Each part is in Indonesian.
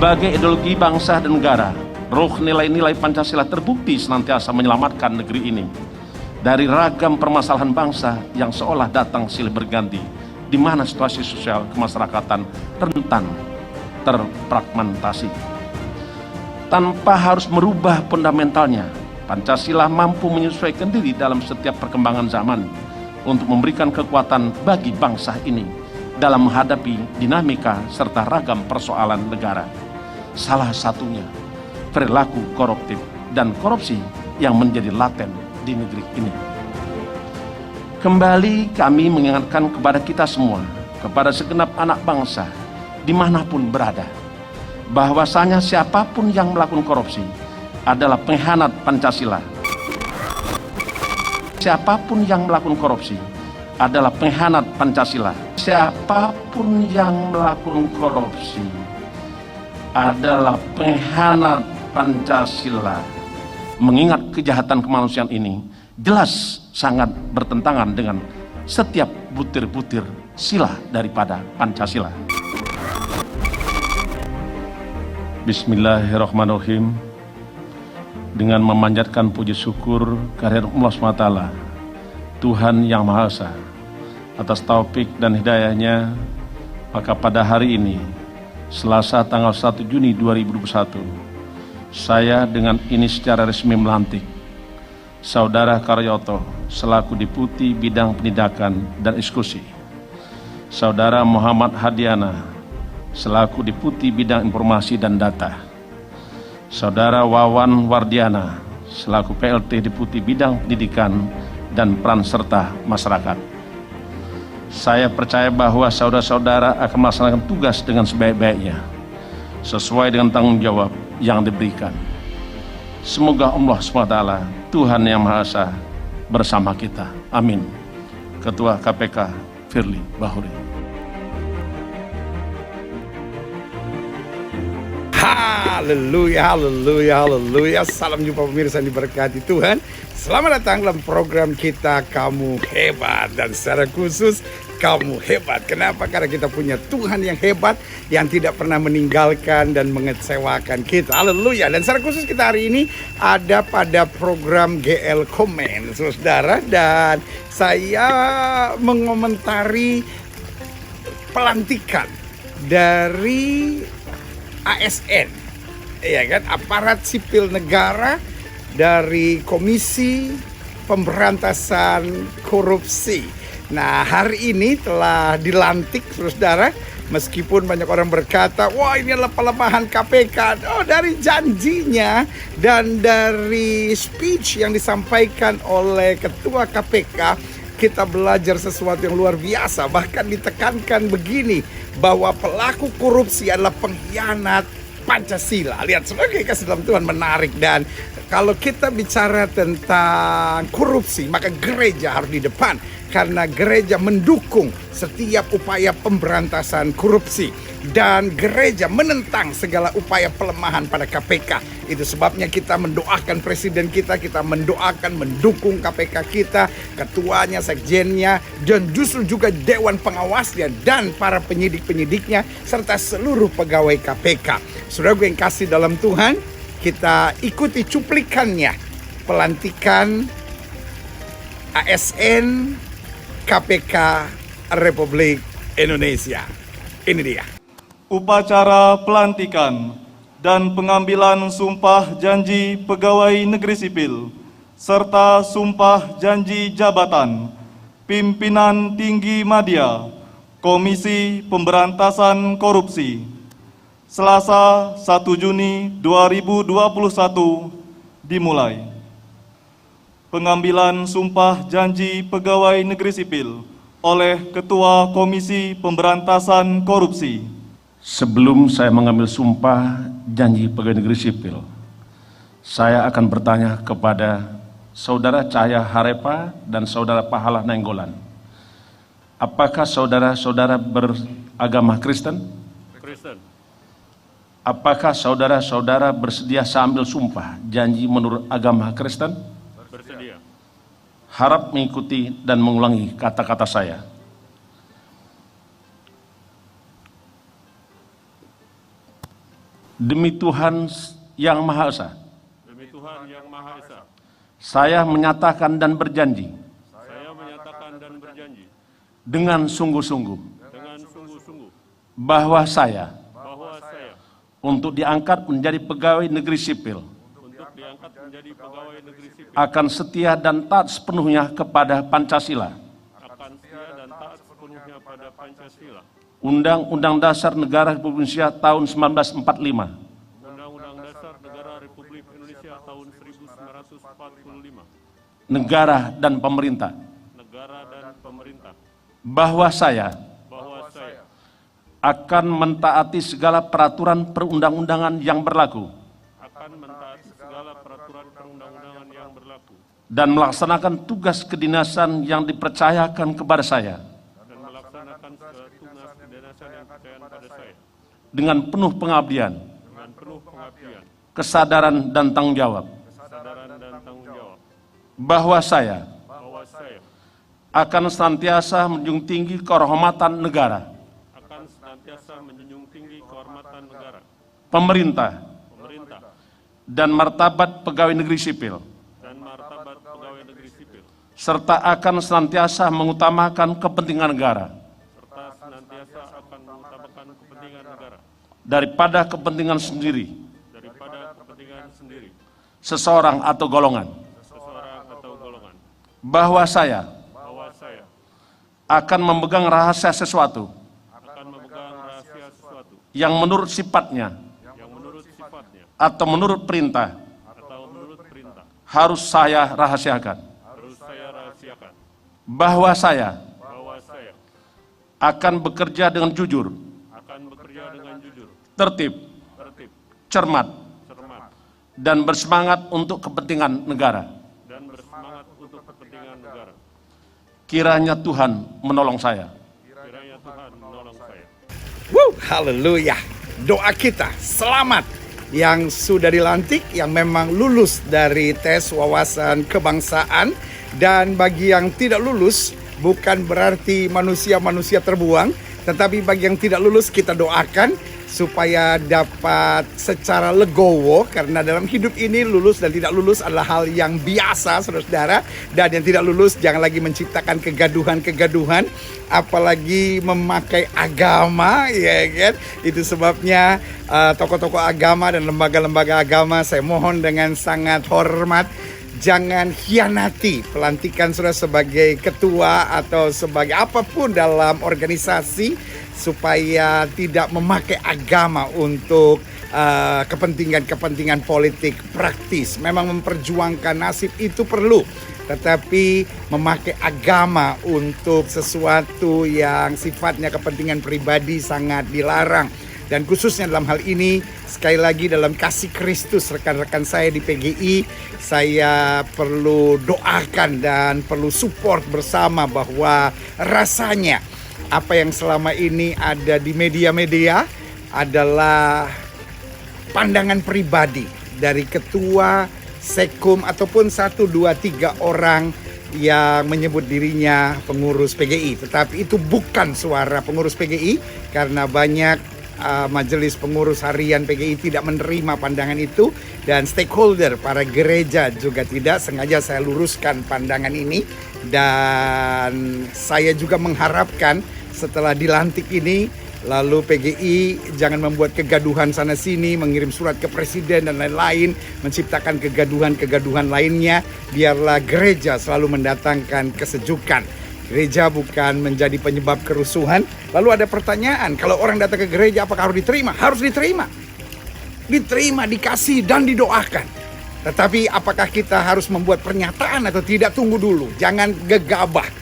Sebagai ideologi bangsa dan negara, roh nilai-nilai Pancasila terbukti senantiasa menyelamatkan negeri ini dari ragam permasalahan bangsa yang seolah datang silih berganti, di mana situasi sosial kemasyarakatan rentan terfragmentasi. Tanpa harus merubah fundamentalnya, Pancasila mampu menyesuaikan diri dalam setiap perkembangan zaman untuk memberikan kekuatan bagi bangsa ini dalam menghadapi dinamika serta ragam persoalan negara. Salah satunya perilaku koruptif dan korupsi yang menjadi laten di negeri ini. Kembali kami mengingatkan kepada kita semua, kepada segenap anak bangsa dimanapun berada, bahwasanya siapapun yang melakukan korupsi adalah pengkhianat Pancasila. Siapapun yang melakukan korupsi adalah pengkhianat Pancasila. Siapapun yang melakukan korupsi adalah pengkhianat Pancasila. Mengingat kejahatan kemanusiaan ini jelas sangat bertentangan dengan setiap butir-butir sila daripada Pancasila. Bismillahirrahmanirrahim. Dengan memanjatkan puji syukur kehadirat Allah SWT, Tuhan Yang Maha Esa, atas taufik dan hidayahnya, maka pada hari ini, Selasa tanggal 1 Juni 2021, saya dengan ini secara resmi melantik Saudara Karyoto selaku Deputi Bidang Penindakan dan Eksekusi, Saudara Muhammad Hadiana selaku Deputi Bidang Informasi dan Data, Saudara Wawan Wardiana selaku PLT Deputi Bidang Pendidikan dan Peran Serta Masyarakat. Saya percaya bahwa saudara-saudara akan melaksanakan tugas dengan sebaik-baiknya, sesuai dengan tanggung jawab yang diberikan. Semoga Allah SWT, Tuhan Yang Maha Esa, bersama kita. Amin. Ketua KPK Firly Bahuri. Haleluya, haleluya, haleluya. Salam jumpa pemirsa yang diberkati Tuhan. Selamat datang dalam program kita Kamu Hebat. Dan secara khusus kamu hebat. Kenapa? Karena kita punya Tuhan yang hebat, yang tidak pernah meninggalkan dan mengecewakan kita. Haleluya. Dan secara khusus kita hari ini ada pada program GL Komen, saudara. Dan saya mengomentari pelantikan dari ASN, ya kan, aparat sipil negara dari Komisi Pemberantasan Korupsi. Nah, hari ini telah dilantik, saudara. Meskipun banyak orang berkata, wah ini adalah pelemahan KPK. Oh, dari janjinya dan dari speech yang disampaikan oleh Ketua KPK, kita belajar sesuatu yang luar biasa. Bahkan ditekankan begini, bahwa pelaku korupsi adalah pengkhianat Pancasila. Lihat, sebagai kasih dalam Tuhan menarik. Dan kalau kita bicara tentang korupsi, maka gereja harus di depan, karena gereja mendukung setiap upaya pemberantasan korupsi, dan gereja menentang segala upaya pelemahan pada KPK. Itu sebabnya kita mendoakan presiden kita mendoakan, mendukung KPK kita, ketuanya, sekjennya, dan justru juga dewan pengawasnya dan para penyidik-penyidiknya serta seluruh pegawai KPK. Saudara gue yang kasih dalam Tuhan, kita ikuti cuplikannya pelantikan ASN KPK Republik Indonesia. Ini dia. Upacara pelantikan dan pengambilan sumpah janji pegawai negeri sipil serta sumpah janji jabatan pimpinan tinggi media Komisi Pemberantasan Korupsi, Selasa 1 Juni 2021 dimulai. Pengambilan sumpah janji pegawai negeri sipil oleh Ketua Komisi Pemberantasan Korupsi. Sebelum saya mengambil sumpah janji pegawai negeri sipil, saya akan bertanya kepada Saudara Cahaya Harepa dan Saudara Pahala Nainggolan. Apakah saudara-saudara beragama Kristen? Kristen. Apakah saudara-saudara bersedia sambil sumpah janji menurut agama Kristen? Bersedia. Harap mengikuti dan mengulangi kata-kata saya. demi Tuhan Yang Maha Esa, demi Tuhan Yang Maha Esa, saya menyatakan dan berjanji saya menyatakan dan berjanji dengan sungguh-sungguh dengan sungguh-sungguh bahwa saya bahwa saya untuk diangkat menjadi pegawai negeri sipil untuk diangkat menjadi pegawai negeri sipil akan setia dan taat sepenuhnya kepada Pancasila, akan setia dan taat sepenuhnya pada Pancasila, Undang-Undang Dasar Negara Republik Indonesia tahun 1945, Undang-Undang Dasar Negara Republik Indonesia tahun 1945, negara dan pemerintah, negara dan pemerintah, bahwa saya bahwa saya akan mentaati segala peraturan perundang-undangan yang berlaku akan mentaati segala peraturan perundang-undangan yang berlaku dan melaksanakan tugas kedinasan yang dipercayakan kepada saya dan melaksanakan tugas kedinasan yang dipercayakan pada saya dengan penuh pengabdian, dengan penuh pengabdian, kesadaran dan tanggung jawab, kesadaran dan tanggung jawab, bahwa saya bahwa saya akan senantiasa menjunjung tinggi kehormatan negara, akan senantiasa menjunjung tinggi kehormatan negara, pemerintah, pemerintah, dan martabat pegawai negeri sipil, dan martabat pegawai negeri sipil, serta akan senantiasa mengutamakan kepentingan negara serta senantiasa akan mengutamakan kepentingan negara daripada kepentingan sendiri, daripada kepentingan sendiri, seseorang atau golongan, seseorang atau golongan, bahwa saya bahwa saya akan memegang rahasia sesuatu akan memegang rahasia sesuatu yang menurut sifatnya yang menurut sifatnya atau menurut perintah atau menurut perintah harus saya rahasiakan, harus saya rahasiakan, bahwa saya bahwa saya akan bekerja dengan jujur, akan bekerja dengan jujur, tertib, tertib, cermat, cermat, dan bersemangat untuk kepentingan negara. dan bersemangat untuk kepentingan negara. Kiranya Tuhan menolong saya. Kiranya Tuhan menolong saya. Haleluya. Doa kita selamat yang sudah dilantik, yang memang lulus dari tes wawasan kebangsaan. Dan bagi yang tidak lulus, bukan berarti manusia-manusia terbuang, tetapi bagi yang tidak lulus kita doakan supaya dapat secara legowo, karena dalam hidup ini lulus dan tidak lulus adalah hal yang biasa, saudara-saudara. Dan yang tidak lulus jangan lagi menciptakan kegaduhan-kegaduhan, apalagi memakai agama, ya kan? Itu sebabnya tokoh-tokoh agama dan lembaga-lembaga agama, saya mohon dengan sangat hormat, jangan hianati pelantikan saudara sebagai ketua atau sebagai apapun dalam organisasi, supaya tidak memakai agama untuk kepentingan-kepentingan politik praktis. Memang memperjuangkan nasib itu perlu, tetapi memakai agama untuk sesuatu yang sifatnya kepentingan pribadi sangat dilarang. Dan khususnya dalam hal ini, sekali lagi dalam kasih Kristus, rekan-rekan saya di PGI, saya perlu doakan dan perlu support bersama bahwa rasanya apa yang selama ini ada di media-media adalah pandangan pribadi dari ketua, sekum, ataupun 1, 2, 3 orang yang menyebut dirinya pengurus PGI. Tetapi itu bukan suara pengurus PGI, karena banyak majelis pengurus harian PGI tidak menerima pandangan itu, dan stakeholder para gereja juga tidak. Sengaja saya luruskan pandangan ini, dan saya juga mengharapkan setelah dilantik ini, lalu PGI jangan membuat kegaduhan sana sini, mengirim surat ke presiden dan lain-lain, menciptakan kegaduhan-kegaduhan lainnya. Biarlah gereja selalu mendatangkan kesejukan. Gereja bukan menjadi penyebab kerusuhan. Lalu ada pertanyaan, kalau orang datang ke gereja apakah harus diterima? Harus diterima. Diterima, dikasih, dan didoakan. Tetapi apakah kita harus membuat pernyataan atau tidak? Tunggu dulu, jangan gegabah.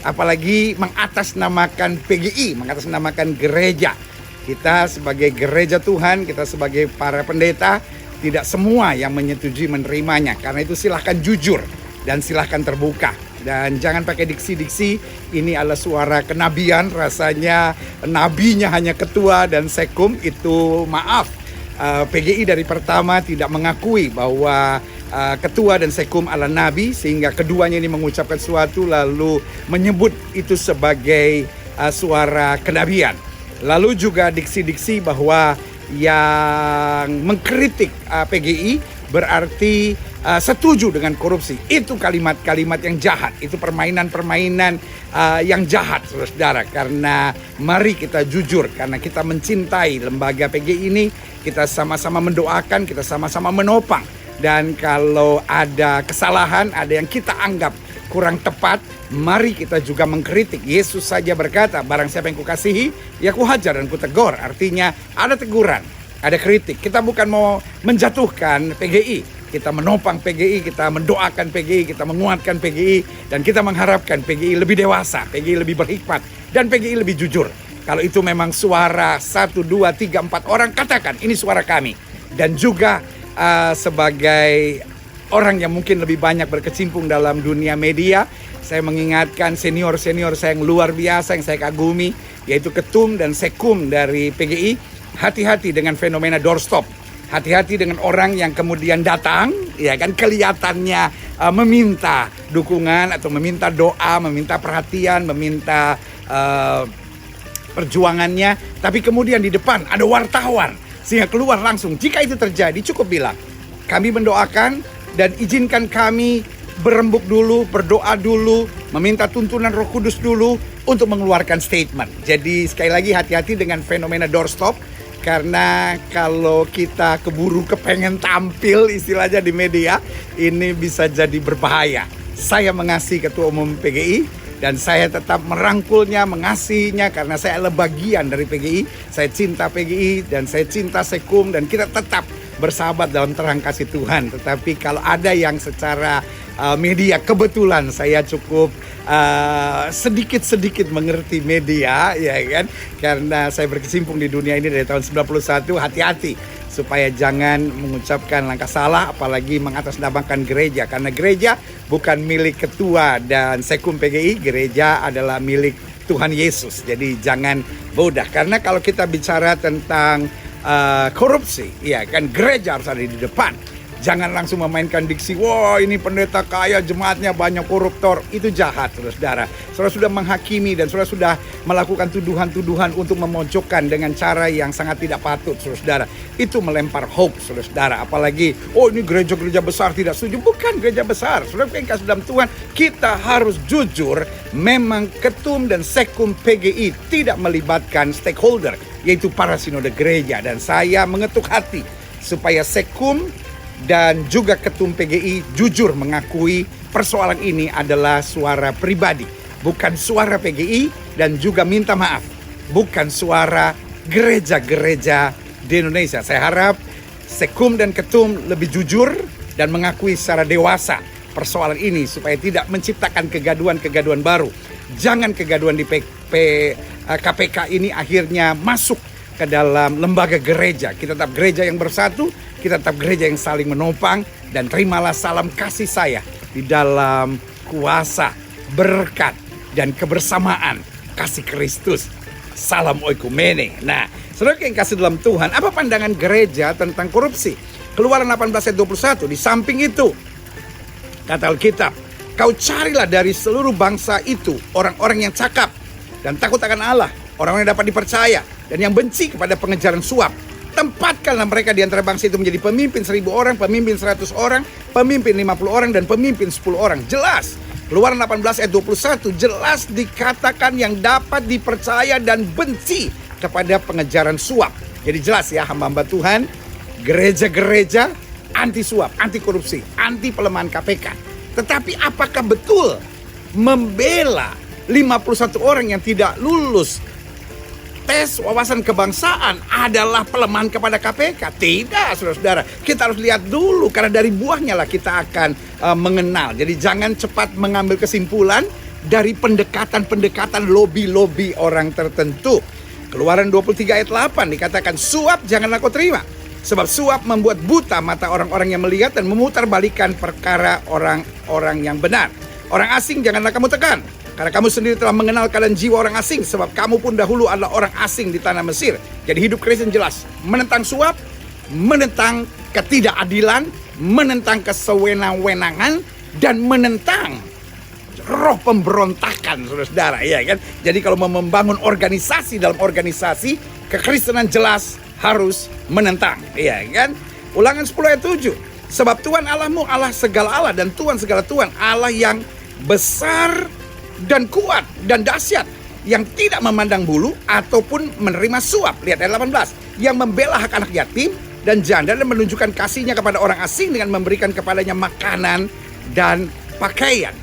Apalagi mengatasnamakan PGI, mengatasnamakan gereja. Kita sebagai gereja Tuhan, kita sebagai para pendeta, tidak semua yang menyetujui menerimanya. Karena itu silahkan jujur dan silahkan terbuka. Dan jangan pakai diksi-diksi, ini adalah suara kenabian, rasanya nabinya hanya ketua dan sekum. Itu maaf, PGI dari pertama tidak mengakui bahwa ketua dan sekum adalah nabi, sehingga keduanya ini mengucapkan sesuatu lalu menyebut itu sebagai suara kenabian. Lalu juga diksi-diksi bahwa yang mengkritik PGI berarti setuju dengan korupsi. Itu kalimat-kalimat yang jahat, itu permainan-permainan yang jahat, saudara. Karena mari kita jujur, karena kita mencintai lembaga PGI ini, kita sama-sama mendoakan, kita sama-sama menopang. Dan kalau ada kesalahan, ada yang kita anggap kurang tepat, mari kita juga mengkritik. Yesus saja berkata, barang siapa yang kukasihi, ya kuhajar dan kutegur. Artinya ada teguran, ada kritik. Kita bukan mau menjatuhkan PGI, kita menopang PGI, kita mendoakan PGI, kita menguatkan PGI, dan kita mengharapkan PGI lebih dewasa, PGI lebih berhikmat, dan PGI lebih jujur. Kalau itu memang suara 1, 2, 3, 4 orang, katakan ini suara kami. Dan juga sebagai orang yang mungkin lebih banyak berkecimpung dalam dunia media, saya mengingatkan senior-senior saya yang luar biasa, yang saya kagumi, yaitu ketum dan sekum dari PGI. Hati-hati dengan fenomena doorstop. Hati-hati dengan orang yang kemudian datang, ya kan, kelihatannya meminta dukungan atau meminta doa, meminta perhatian, meminta perjuangannya, tapi kemudian di depan ada wartawan sehingga keluar langsung. Jika itu terjadi, cukup bilang, kami mendoakan dan izinkan kami berembuk dulu, berdoa dulu, meminta tuntunan Roh Kudus dulu untuk mengeluarkan statement. Jadi sekali lagi hati-hati dengan fenomena doorstop, karena kalau kita keburu kepengen tampil istilahnya di media, ini bisa jadi berbahaya. Saya mengasihi Ketua Umum PGI, dan saya tetap merangkulnya, mengasihinya karena saya adalah bagian dari PGI. Saya cinta PGI dan saya cinta Sekum, dan kita tetap bersahabat dalam terang kasih Tuhan. Tetapi kalau ada yang secara media, kebetulan saya cukup sedikit-sedikit mengerti media, ya kan? Karena saya berkecimpung di dunia ini dari tahun 91, hati-hati supaya jangan mengucapkan langkah salah, apalagi mengatasnamakan gereja. Karena gereja bukan milik ketua dan sekum PGI, gereja adalah milik Tuhan Yesus. Jadi jangan bodoh, karena kalau kita bicara tentang korupsi, ya kan, gereja harus ada di depan. Jangan langsung memainkan diksi, wah ini pendeta kaya, jemaatnya banyak koruptor. Itu jahat, saudara. Saudara sudah menghakimi dan saudara sudah melakukan tuduhan-tuduhan untuk memojokkan dengan cara yang sangat tidak patut, saudara. Itu melempar hoax, saudara. Apalagi, oh ini gereja-gereja besar tidak setuju. Bukan gereja besar, saudara yang kasih dalam Tuhan. Kita harus jujur, memang ketum dan sekum PGI tidak melibatkan stakeholder, yaitu para sinode gereja. Dan saya mengetuk hati supaya sekum dan juga ketum PGI jujur mengakui persoalan ini adalah suara pribadi, bukan suara PGI, dan juga minta maaf, bukan suara gereja-gereja di Indonesia. Saya harap sekum dan ketum lebih jujur dan mengakui secara dewasa persoalan ini supaya tidak menciptakan kegaduhan-kegaduhan baru. Jangan kegaduhan di KPK ini akhirnya masuk ke dalam lembaga gereja. Kita tetap gereja yang bersatu, kita tetap gereja yang saling menopang, dan terimalah salam kasih saya di dalam kuasa, berkat, dan kebersamaan kasih Kristus. Salam oikumene. Nah, saudara yang kasih dalam Tuhan, apa pandangan gereja tentang korupsi? Keluaran 18 ayat 21, di samping itu, kata Alkitab, kau carilah dari seluruh bangsa itu orang-orang yang cakap dan takut akan Allah, orang-orang yang dapat dipercaya, dan yang benci kepada pengejaran suap. Tempatkanlah mereka di antara bangsa itu menjadi pemimpin 1000 orang, pemimpin 100 orang, pemimpin 50 orang, dan pemimpin 10 orang. Jelas, Keluaran 18 ayat 21, jelas dikatakan yang dapat dipercaya dan benci kepada pengejaran suap. Jadi jelas ya, hamba-hamba Tuhan, gereja-gereja anti suap, anti korupsi, anti pelemahan KPK. Tetapi apakah betul membela 51 orang yang tidak lulus tes wawasan kebangsaan adalah pelemahan kepada KPK? Tidak, saudara-saudara. Kita harus lihat dulu, karena dari buahnya lah kita akan mengenal. Jadi jangan cepat mengambil kesimpulan dari pendekatan-pendekatan lobby-lobby orang tertentu. Keluaran 23 ayat 8 dikatakan, suap janganlah kau terima, sebab suap membuat buta mata orang-orang yang melihat dan memutarbalikkan perkara orang-orang yang benar. Orang asing janganlah kamu tekan, karena kamu sendiri telah mengenal keadaan jiwa orang asing, sebab kamu pun dahulu adalah orang asing di tanah Mesir. Jadi hidup Kristen jelas menentang suap, menentang ketidakadilan, menentang kesewenang-wenangan, dan menentang roh pemberontakan, saudara-saudara, ya kan? Jadi kalau mau membangun organisasi, dalam organisasi kekristenan jelas harus menentang. Iya kan? Ulangan 10 ayat 7. Sebab Tuhan Allahmu Allah segala Allah dan Tuhan segala Tuhan, Allah yang besar dan kuat dan dahsyat, yang tidak memandang bulu ataupun menerima suap. Lihat ayat 18. Yang membela hak anak yatim dan janda dan menunjukkan kasihnya kepada orang asing dengan memberikan kepadanya makanan dan pakaian.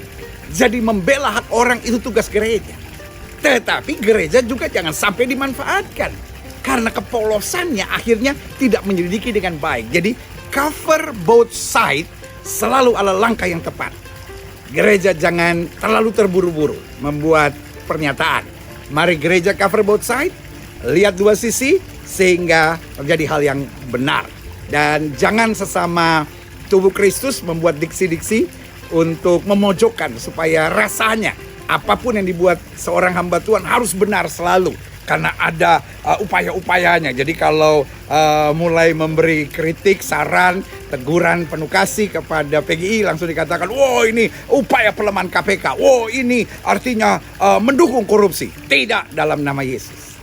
Jadi membela hak orang itu tugas gereja. Tetapi gereja juga jangan sampai dimanfaatkan, karena kepolosannya akhirnya tidak menyelidiki dengan baik. Jadi cover both side selalu adalah langkah yang tepat. Gereja jangan terlalu terburu-buru membuat pernyataan. Mari gereja cover both side, lihat dua sisi sehingga terjadi hal yang benar. Dan jangan sesama tubuh Kristus membuat diksi-diksi untuk memojokkan supaya rasanya apapun yang dibuat seorang hamba Tuhan harus benar selalu. Karena ada upaya-upayanya. Jadi kalau mulai memberi kritik, saran, teguran, penuh kasih kepada PGI, langsung dikatakan, wow ini upaya pelemahan KPK. Wow ini artinya mendukung korupsi. Tidak, dalam nama Yesus.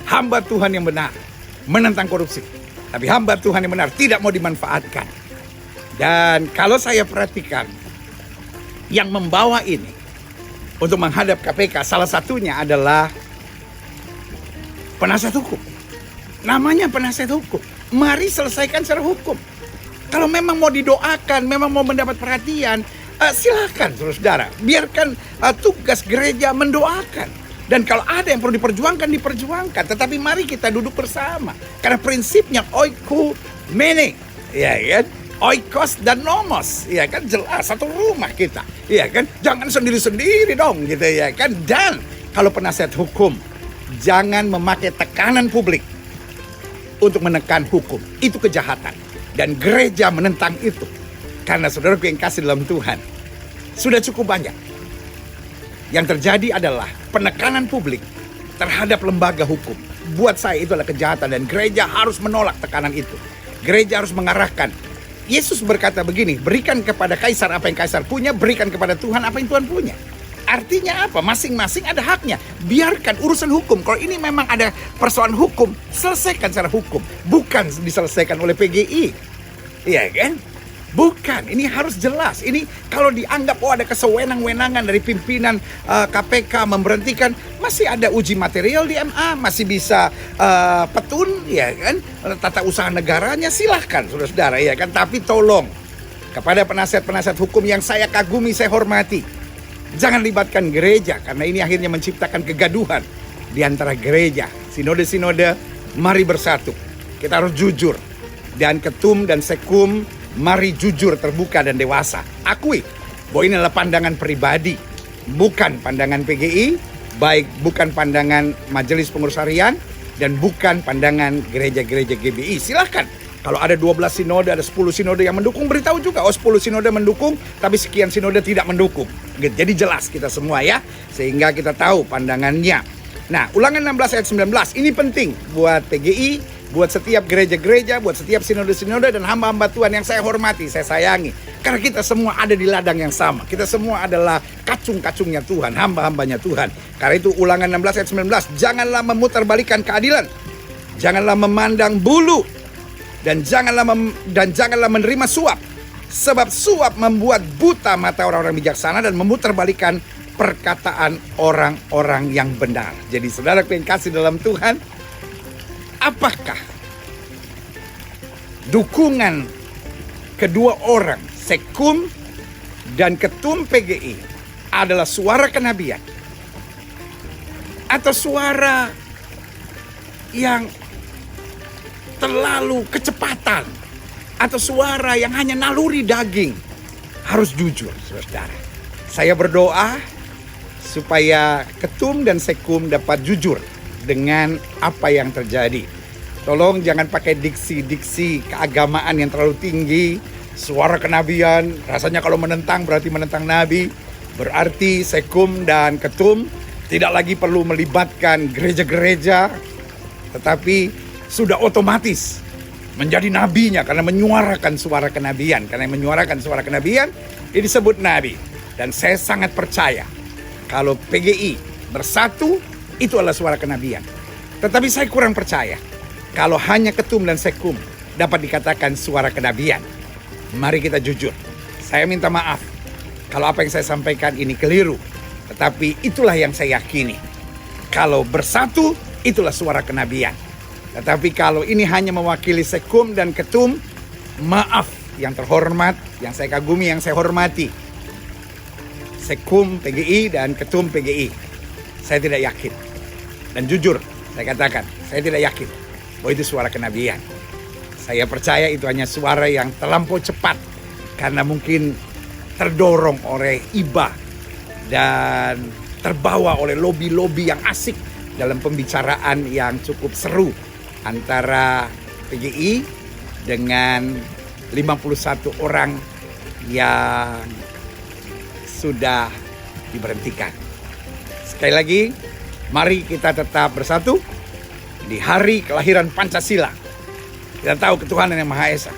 Hamba Tuhan yang benar menentang korupsi. Tapi hamba Tuhan yang benar tidak mau dimanfaatkan. Dan kalau saya perhatikan, yang membawa ini untuk menghadap KPK, salah satunya adalah penasihat hukum. Namanya penasihat hukum. Mari selesaikan secara hukum. Kalau memang mau didoakan, memang mau mendapat perhatian, silakan saudara. Biarkan tugas gereja mendoakan. Dan kalau ada yang perlu diperjuangkan, diperjuangkan. Tetapi mari kita duduk bersama. Karena prinsipnya oikumene, ya kan? Oikos dan nomos, ya kan, jelas satu rumah kita, ya kan, jangan sendiri-sendiri dong, gitu ya kan. Dan kalau penasihat hukum, jangan memakai tekanan publik untuk menekan hukum, itu kejahatan. Dan gereja menentang itu, karena saudaraku yang kasih dalam Tuhan, sudah cukup banyak yang terjadi adalah penekanan publik terhadap lembaga hukum. Buat saya itu adalah kejahatan dan gereja harus menolak tekanan itu. Gereja harus mengarahkan. Yesus berkata begini, berikan kepada kaisar apa yang kaisar punya, berikan kepada Tuhan apa yang Tuhan punya. Artinya apa? Masing-masing ada haknya. Biarkan urusan hukum. Kalau ini memang ada persoalan hukum, selesaikan secara hukum. Bukan diselesaikan oleh PGI. Iya kan? Bukan, ini harus jelas. Ini kalau dianggap ada kesewenang-wenangan dari pimpinan KPK memberhentikan, masih ada uji material di MA, masih bisa petun, ya kan, tata usaha negaranya, silahkan saudara-saudara, ya kan. Tapi tolong kepada penasihat-penasihat hukum yang saya kagumi, saya hormati, jangan libatkan gereja, karena ini akhirnya menciptakan kegaduhan di antara gereja. Sinode-sinode, mari bersatu. Kita harus jujur, dan ketum dan sekum, mari jujur, terbuka, dan dewasa. Akui bahwa ini adalah pandangan pribadi, bukan pandangan PGI, baik bukan pandangan Majelis Pengurus Harian, dan bukan pandangan gereja-gereja GBI. Silahkan, kalau ada 12 sinode, ada 10 sinode yang mendukung, beritahu juga, 10 sinode mendukung, tapi sekian sinode tidak mendukung. Jadi jelas kita semua ya, sehingga kita tahu pandangannya. Nah, Ulangan 16 ayat 19, ini penting buat PGI, buat setiap gereja-gereja, buat setiap sinode-sinode dan hamba-hamba Tuhan yang saya hormati, saya sayangi. Karena kita semua ada di ladang yang sama. Kita semua adalah kacung-kacungnya Tuhan, hamba-hambanya Tuhan. Karena itu Ulangan 16 ayat 19, janganlah memutarbalikkan keadilan, janganlah memandang bulu, dan janganlah menerima suap. Sebab suap membuat buta mata orang-orang bijaksana dan memutarbalikkan perkataan orang-orang yang benar. Jadi saudara yang kasih dalam Tuhan, apakah dukungan kedua orang, sekum dan ketum PGI, adalah suara kenabian atau suara yang terlalu kecepatan, atau suara yang hanya naluri daging? Harus jujur, saudara. Saya berdoa supaya ketum dan sekum dapat jujur dengan apa yang terjadi. Tolong jangan pakai diksi-diksi keagamaan yang terlalu tinggi, suara kenabian. Rasanya kalau menentang berarti menentang Nabi. Berarti sekum dan ketum tidak lagi perlu melibatkan gereja-gereja, tetapi sudah otomatis menjadi nabinya karena menyuarakan suara kenabian. Karena menyuarakan suara kenabian, ini disebut nabi. Dan saya sangat percaya kalau PGI bersatu, itu adalah suara kenabian. Tetapi saya kurang percaya Kalau hanya ketum dan sekum dapat dikatakan suara kenabian. Mari kita jujur. Saya minta maaf kalau apa yang saya sampaikan ini keliru. Tetapi itulah yang saya yakini. Kalau bersatu, itulah suara kenabian. Tetapi kalau ini hanya mewakili sekum dan ketum, maaf yang terhormat, yang saya kagumi, yang saya hormati. Sekum PGI dan ketum PGI. Saya tidak yakin. Dan jujur, saya katakan, saya tidak yakin bahwa itu suara kenabian. Saya percaya itu hanya suara yang terlampau cepat karena mungkin terdorong oleh iba dan terbawa oleh lobi-lobi yang asik dalam pembicaraan yang cukup seru antara PGI dengan 51 orang yang sudah diberhentikan. Sekali lagi, mari kita tetap bersatu di hari kelahiran Pancasila. Kita tahu ketuhanan yang Maha Esa.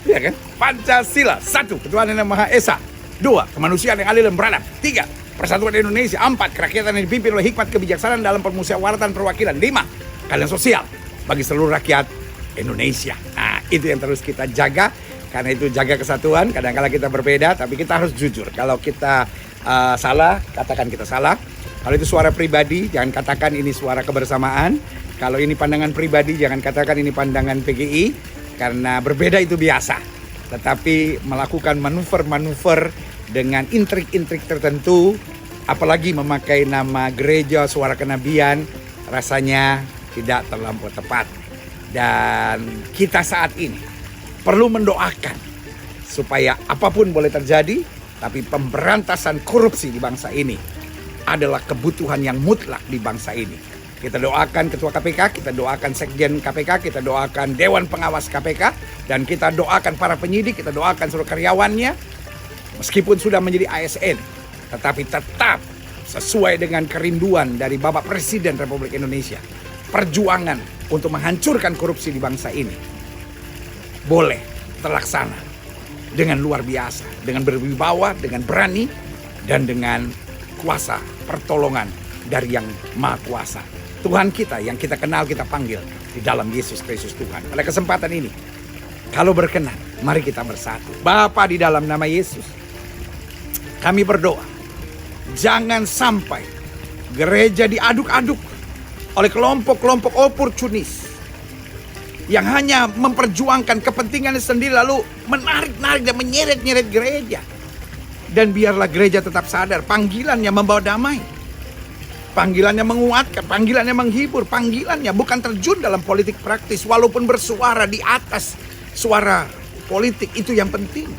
Iya kan? Pancasila. 1. Ketuhanan yang Maha Esa. 2. Kemanusiaan yang adil dan beradab. 3. Persatuan Indonesia. 4. Kerakyatan yang dipimpin oleh hikmat kebijaksanaan dalam permusyawaratan perwakilan. 5. Keadilan sosial bagi seluruh rakyat Indonesia. Nah, itu yang terus kita jaga. Karena itu jaga kesatuan. Kadang-kala kita berbeda, tapi kita harus jujur. Kalau kita salah, katakan kita salah. Kalau itu suara pribadi, jangan katakan ini suara kebersamaan. Kalau ini pandangan pribadi, jangan katakan ini pandangan PGI. Karena berbeda itu biasa. Tetapi melakukan manuver-manuver dengan intrik-intrik tertentu, apalagi memakai nama gereja suara kenabian, rasanya tidak terlampau tepat. Dan kita saat ini perlu mendoakan supaya apapun boleh terjadi, tapi pemberantasan korupsi di bangsa ini adalah kebutuhan yang mutlak di bangsa ini. Kita doakan Ketua KPK, kita doakan Sekjen KPK, kita doakan Dewan Pengawas KPK, dan kita doakan para penyidik, kita doakan seluruh karyawannya. Meskipun sudah menjadi ASN, tetapi tetap sesuai dengan kerinduan dari Bapak Presiden Republik Indonesia. Perjuangan untuk menghancurkan korupsi di bangsa ini boleh terlaksana dengan luar biasa, dengan berwibawa, dengan berani, dan dengan kuasa pertolongan dari Yang Maha Kuasa. Tuhan kita yang kita kenal, kita panggil di dalam Yesus Kristus Tuhan. Pada kesempatan ini, kalau berkenan, mari kita bersatu. Bapa, di dalam nama Yesus, kami berdoa, jangan sampai gereja diaduk-aduk oleh kelompok-kelompok oportunis yang hanya memperjuangkan kepentingannya sendiri, lalu menarik-narik dan menyeret-nyeret gereja. Dan biarlah gereja tetap sadar panggilannya membawa damai, panggilannya menguatkan, panggilannya menghibur, panggilannya bukan terjun dalam politik praktis, walaupun bersuara di atas suara politik, itu yang penting.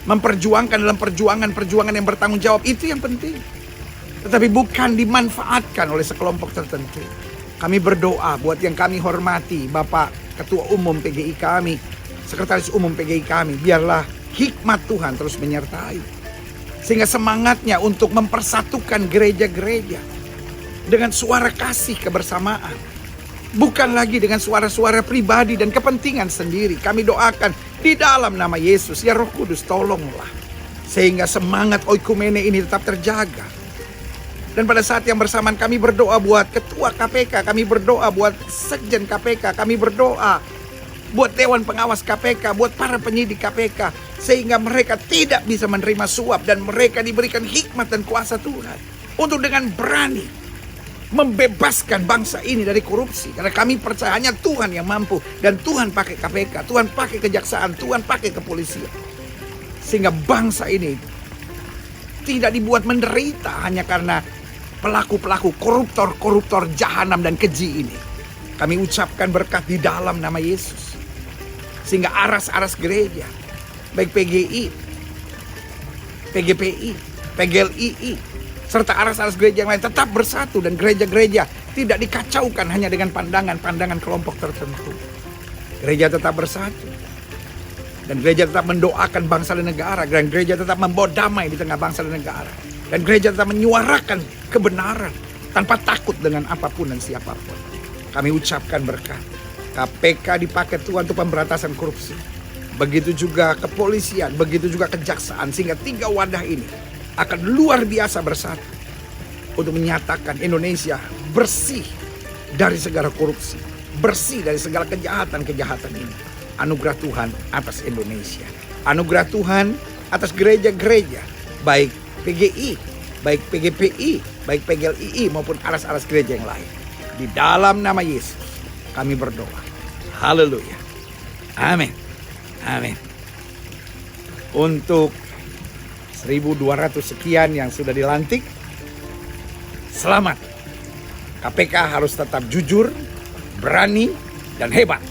Memperjuangkan dalam perjuangan yang bertanggung jawab, itu yang penting. Tetapi bukan dimanfaatkan oleh sekelompok tertentu. Kami berdoa buat yang kami hormati, Bapak Ketua Umum PGI kami, Sekretaris Umum PGI kami, biarlah hikmat Tuhan terus menyertai. Sehingga semangatnya untuk mempersatukan gereja-gereja dengan suara kasih kebersamaan. Bukan lagi dengan suara-suara pribadi dan kepentingan sendiri. Kami doakan di dalam nama Yesus, ya Roh Kudus tolonglah. Sehingga semangat oikumene ini tetap terjaga. Dan pada saat yang bersamaan kami berdoa buat Ketua KPK, kami berdoa buat Sekjen KPK, kami berdoa buat Dewan Pengawas KPK, buat para penyidik KPK. Sehingga mereka tidak bisa menerima suap dan mereka diberikan hikmat dan kuasa Tuhan. Untuk dengan berani membebaskan bangsa ini dari korupsi. Karena kami percaya hanya Tuhan yang mampu. Dan Tuhan pakai KPK, Tuhan pakai kejaksaan, Tuhan pakai kepolisian. Sehingga bangsa ini tidak dibuat menderita hanya karena pelaku-pelaku koruptor jahanam dan keji ini. Kami ucapkan berkat di dalam nama Yesus. Sehingga aras-aras gereja, baik PGI, PGPI, PGLII, serta aras-aras gereja yang lain tetap bersatu. Dan gereja-gereja tidak dikacaukan hanya dengan pandangan-pandangan kelompok tertentu. Gereja tetap bersatu. Dan gereja tetap mendoakan bangsa dan negara. Dan gereja tetap membawa damai di tengah bangsa dan negara. Dan gereja tetap menyuarakan kebenaran tanpa takut dengan apapun dan siapapun. Kami ucapkan berkat. KPK dipakai Tuhan untuk pemberantasan korupsi. Begitu juga kepolisian, begitu juga kejaksaan. Sehingga 3 wadah ini akan luar biasa bersatu untuk menyatakan Indonesia bersih dari segala korupsi, bersih dari segala kejahatan-kejahatan ini. Anugerah Tuhan atas Indonesia. Anugerah Tuhan atas gereja-gereja, baik PGI, baik PGPI, baik PGLII maupun aras-aras gereja yang lain. Di dalam nama Yesus kami berdoa. Haleluya. Amin. Amin. Untuk 1.200 sekian yang sudah dilantik, selamat. KPK harus tetap jujur, berani, dan hebat.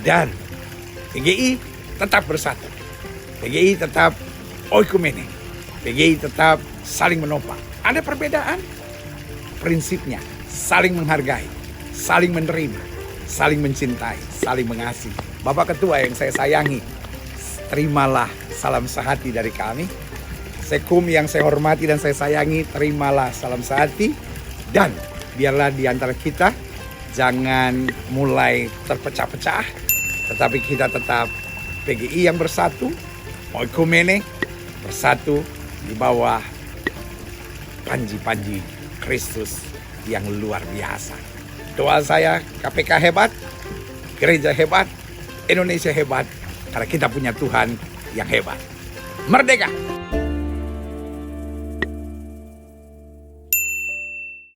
Dan PGI tetap bersatu. PGI tetap oikumene. PGI tetap saling menopang. Ada perbedaan? Prinsipnya saling menghargai, saling menerima, saling mencintai, saling mengasihi. Bapak Ketua yang saya sayangi, terimalah salam sehati dari kami. Sekum yang saya hormati dan saya sayangi, terimalah salam sehati. Dan biarlah di antara kita jangan mulai terpecah-pecah, tetapi kita tetap PGI yang bersatu, oikumene, bersatu di bawah panji-panji Kristus yang luar biasa. Doa saya, KPK hebat, gereja hebat, Indonesia hebat, karena kita punya Tuhan yang hebat. Merdeka!